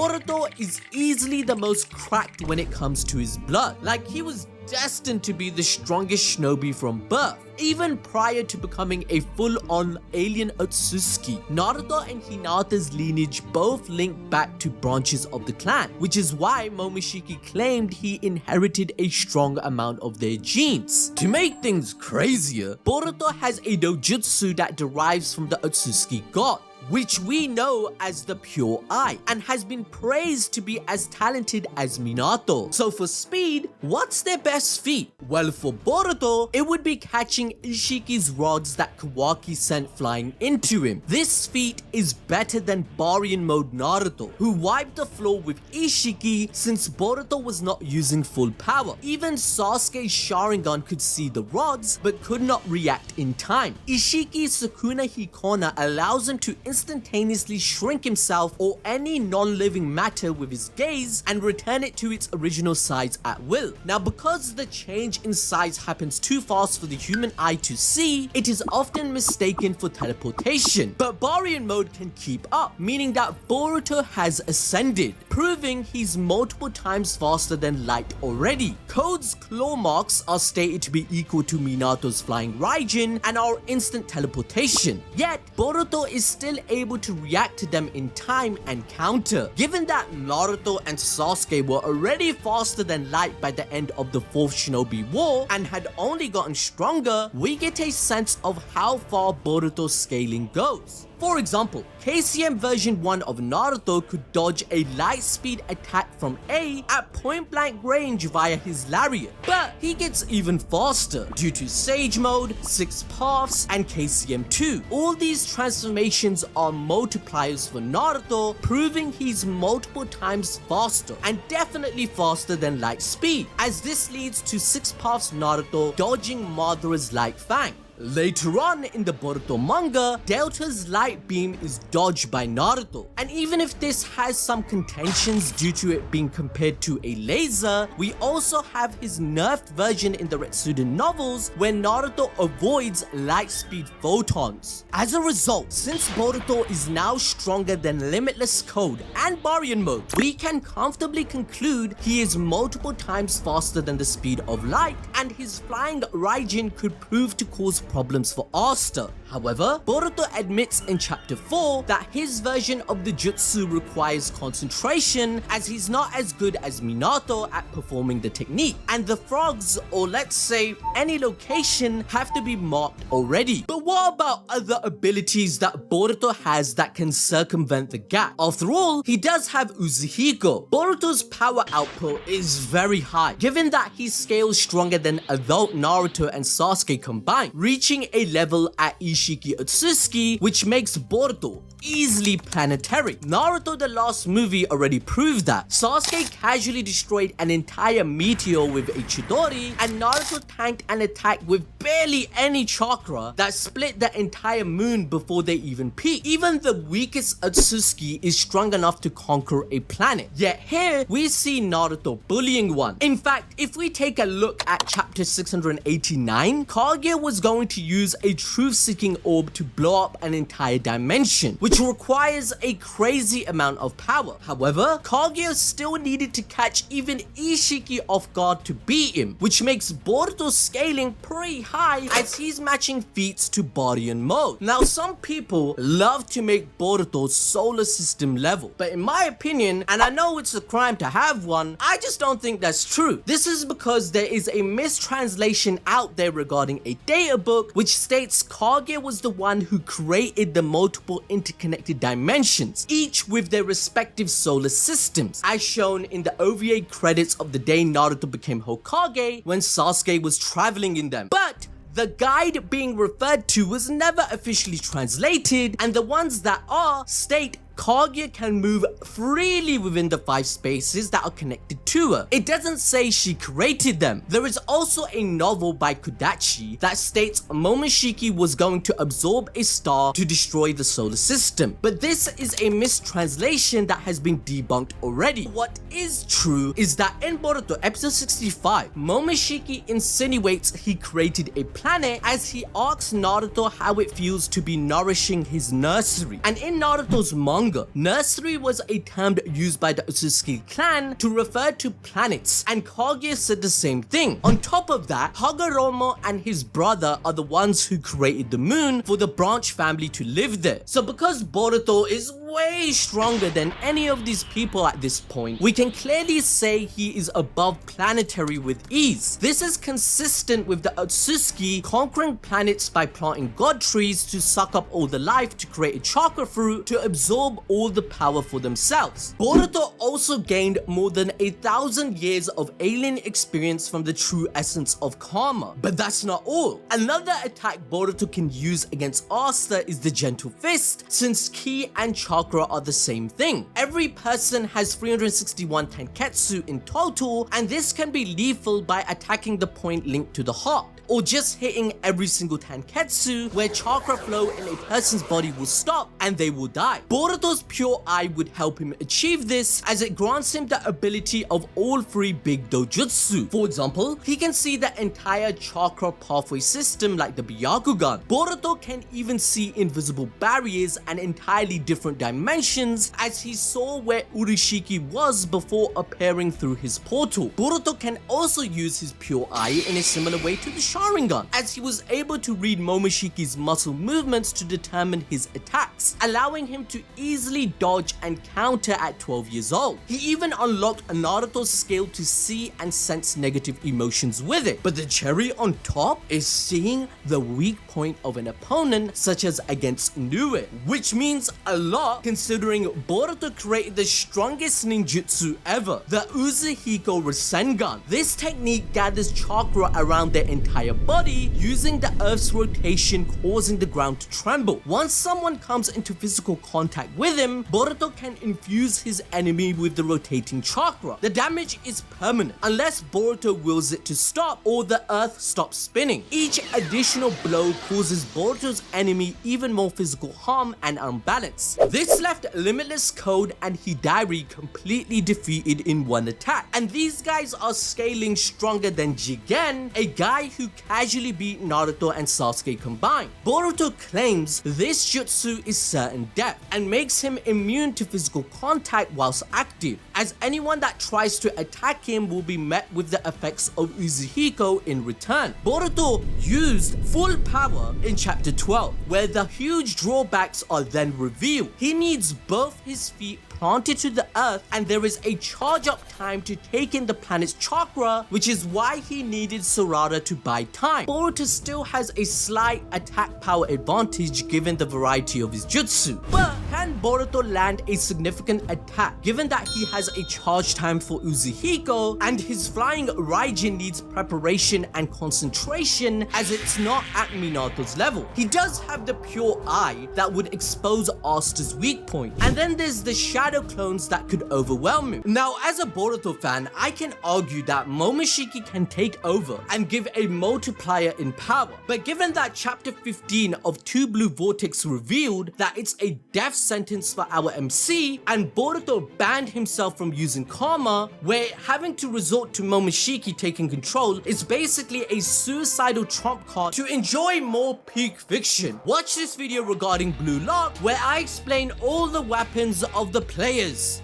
Boruto is easily the most cracked when it comes to his blood. Like, he was destined to be the strongest shinobi from birth, even prior to becoming a full-on alien Otsutsuki. Naruto and Hinata's lineage both link back to branches of the clan, which is why Momoshiki claimed he inherited a strong amount of their genes. To make things crazier, Boruto has a Dojutsu that derives from the Otsutsuki god, which we know as the Pure Eye, and has been praised to be as talented as Minato. So for speed, what's their best feat? Well, for Boruto, it would be catching Ishiki's rods that Kawaki sent flying into him. This feat is better than Baryon Mode Naruto, who wiped the floor with Ishiki since Boruto was not using full power. Even Sasuke's Sharingan could see the rods, but could not react in time. Ishiki's Sukuna Hikona allows him to instantaneously shrink himself or any non-living matter with his gaze and return it to its original size at will. Now, because the change in size happens too fast for the human eye to see, it is often mistaken for teleportation. But Baryon Mode can keep up, meaning that Boruto has ascended, proving he's multiple times faster than light already. Code's claw marks are stated to be equal to Minato's flying Raijin and our instant teleportation. Yet, Boruto is still able to react to them in time and counter. Given that Naruto and Sasuke were already faster than light by the end of the 4th Shinobi War and had only gotten stronger, we get a sense of how far Boruto's scaling goes. For example, KCM version 1 of Naruto could dodge a light speed attack from A at point blank range via his lariat, but he gets even faster due to Sage Mode, 6 Paths, and KCM 2. All these transformations are multipliers for Naruto, proving he's multiple times faster and definitely faster than light speed, as this leads to 6 Paths Naruto dodging Madara's light fang. Later on in the Boruto manga, Delta's light beam is dodged by Naruto, and even if this has some contentions due to it being compared to a laser, we also have his nerfed version in the Retsuden novels where Naruto avoids light speed photons. As a result, since Boruto is now stronger than Limitless Code and Baryon Mode, we can comfortably conclude he is multiple times faster than the speed of light, and his flying Raijin could prove to cause problems for Asta. However, Boruto admits in chapter 4 that his version of the jutsu requires concentration, as he's not as good as Minato at performing the technique, and the frogs, or let's say any location, have to be marked already. But what about other abilities that Boruto has that can circumvent the gap? After all, he does have Uzuhiko. Boruto's power output is very high, given that he scales stronger than adult Naruto and Sasuke combined, reaching a level at Ishiki Otsutsuki, which makes Boruto easily planetary. Naruto the last movie already proved that. Sasuke casually destroyed an entire meteor with a Chidori, and Naruto tanked an attack with barely any chakra that split the entire moon before they even peaked. Even the weakest Otsutsuki is strong enough to conquer a planet. Yet here, we see Naruto bullying one. In fact, if we take a look at chapter 689, Kaguya was going to use a truth-seeking orb to blow up an entire dimension, which requires a crazy amount of power. However, Kaguya still needed to catch even Ishiki off guard to beat him, which makes Boruto's scaling pretty high, as he's matching feats to Baryon Mode. Now, some people love to make Boruto solar system level, but in my opinion, and I know it's a crime to have one, I just don't think that's true. This is because there is a mistranslation out there regarding a data book which states Kaguya was the one who created the multiple interconnected dimensions, each with their respective solar systems, as shown in the OVA credits of the day Naruto became Hokage when Sasuke was traveling in them. But the guide being referred to was never officially translated, and the ones that are state Kaguya can move freely within the 5 spaces that are connected to her. It doesn't say she created them. There is also a novel by Kodachi that states Momoshiki was going to absorb a star to destroy the solar system, but this is a mistranslation that has been debunked already. What is true is that in Boruto episode 65, Momoshiki insinuates he created a planet as he asks Naruto how it feels to be nourishing his nursery, and in Naruto's manga, manga. Nursery was a term used by the Uzumaki clan to refer to planets, and Kaguya said the same thing. On top of that, Hagoromo and his brother are the ones who created the moon for the branch family to live there. So because Boruto is way stronger than any of these people at this point, we can clearly say he is above Planetary with ease. This is consistent with the Uzumaki conquering planets by planting god trees to suck up all the life to create a chakra fruit to absorb all the power for themselves. Boruto also gained more than 1,000 years of alien experience from the true essence of karma. But that's not all. Another attack Boruto can use against Asta is the Gentle Fist, since ki and chakra are the same thing. Every person has 361 tenketsu in total, and this can be lethal by attacking the point linked to the heart, or just hitting every single tenketsu where chakra flow in a person's body will stop and they will die. Boruto's Pure Eye would help him achieve this, as it grants him the ability of all three big dojutsu. For example, he can see the entire chakra pathway system like the Byakugan. Boruto can even see invisible barriers and entirely different dimensions, as he saw where Urashiki was before appearing through his portal. Boruto can also use his Pure Eye in a similar way to the Sharingan, as he was able to read Momoshiki's muscle movements to determine his attacks, allowing him to easily dodge and counter at 12 years old. He even unlocked Naruto's skill to see and sense negative emotions with it. But the cherry on top is seeing the weak point of an opponent, such as against Nue, which means a lot considering Boruto created the strongest ninjutsu ever, the Uzumaki Rasengan. This technique gathers chakra around their entire body using the earth's rotation, causing the ground to tremble. Once someone comes into physical contact with him, Boruto can infuse his enemy with the rotating chakra. The damage is permanent unless Boruto wills it to stop or the earth stops spinning. Each additional blow causes Boruto's enemy even more physical harm and unbalance. This left Limitless Code and Hidari completely defeated in one attack, and these guys are scaling stronger than Jigen, a guy who casually beat Naruto and Sasuke combined. Boruto claims this jutsu is certain death and makes him immune to physical contact whilst active, as anyone that tries to attack him will be met with the effects of Uzumaki in return. Boruto used full power in chapter 12, where the huge drawbacks are then revealed. He needs both his feet planted to the earth, and there is a charge up time to take in the planet's chakra, which is why he needed Sarada to buy time. Boruto still has a slight attack power advantage given the variety of his jutsu, but can Boruto land a significant attack given that he has a charge time for Uzumaki and his flying Raijin needs preparation and concentration, as it's not at Minato's level. He does have the Pure Eye that would expose Asta's weak point, and then there's the shadow clones that could overwhelm him. Now, as a Boruto fan, I can argue that Momoshiki can take over and give a multiplier in power, but given that chapter 15 of Two Blue Vortex revealed that it's a death sentence for our MC, and Boruto banned himself from using karma, where having to resort to Momoshiki taking control is basically a suicidal trump card to enjoy more peak fiction. Watch this video regarding Blue Lock, where I explain all the weapons of the players.